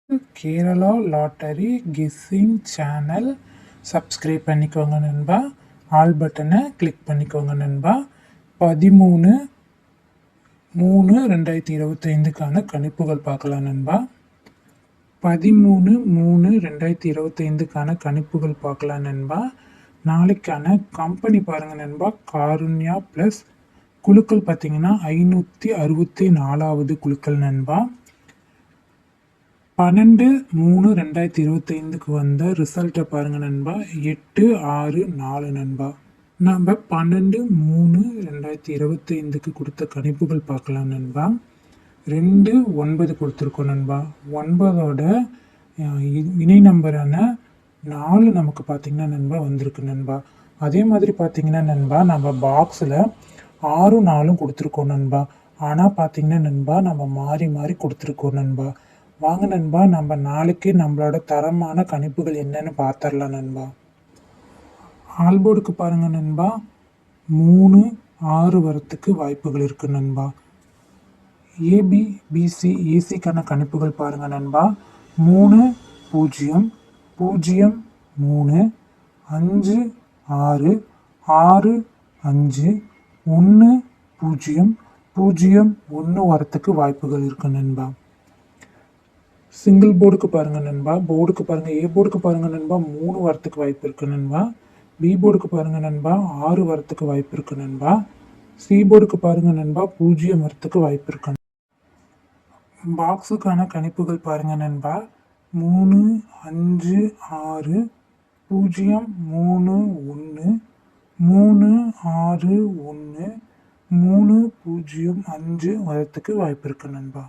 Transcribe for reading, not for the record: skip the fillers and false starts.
Kerala lottery guessing channel subscribe பண்ணிக்கோங்க நண்பா. All பட்டனை கிளிக் பண்ணிக்கோங்க நண்பா. 13/3/2025க்கான கணிப்புகள் பார்க்கலாம் நண்பா. 13/3/2025க்கான கணிப்புகள் பார்க்கலாம் நண்பா. நாளைக்கான கம்பெனி பாருங்க நண்பா. காருண்யா ப்ளஸ் குழுக்கள் பார்த்தீங்கன்னா 564வது குழுக்கள் நண்பா. 12/3/2025க்கு வந்த ரிசல்ட்டை பாருங்க நண்பா. 864 நண்பா. நம்ம 12/3/2025க்கு கொடுத்த கணிப்புகள் பார்க்கலாம் நண்பா. 2/9 கொடுத்துருக்கோம் நண்பா. 9ஓட இணை நம்பரான 4 நமக்கு பார்த்தீங்கன்னா நண்பா வந்திருக்கு நண்பா. அதே மாதிரி பார்த்தீங்கன்னா நண்பா நம்ம பாக்ஸில் 6 4 கொடுத்துருக்கோம் நண்பா. ஆனால் பார்த்தீங்கன்னா நண்பா நம்ம மாறி மாறி கொடுத்துருக்கோம் நண்பா. வாங்க நண்பா, நம்ம நாளைக்கு நம்மளோட தரமான கணிப்புகள் என்னன்னு பார்த்துடலாம் நண்பா. ஆல்போர்டுக்கு பாருங்க நண்பா. 3 6 வரத்துக்கு வாய்ப்புகள் இருக்கு நண்பா. ஏபி பிசி ஏசிக்கான கணிப்புகள் பாருங்க நண்பா. 3 0 0 3 5 6 6 5 1 0 0 1 வரத்துக்கு வாய்ப்புகள் இருக்கு நண்பா. சிங்கிள் போர்டுக்கு பாருங்க நண்பா. போர்டுக்கு பாருங்க. ஏ போர்டுக்கு பாருங்க நண்பா 3 வரத்துக்கு வாய்ப்பு இருக்கு நண்பா. பி போர்டுக்கு பாருங்க நண்பா 6 வரத்துக்கு வாய்ப்பு இருக்கு நண்பா. சி போர்டுக்கு பாருங்க நண்பா 0 வரத்துக்கு வாய்ப்பு இருக்கு. பாக்ஸுக்கான கணிப்புகள் பாருங்க நண்பா. 3 5 6 0 3 1 3 6 1 3 0 5 வரத்துக்கு வாய்ப்பு இருக்கு நண்பா.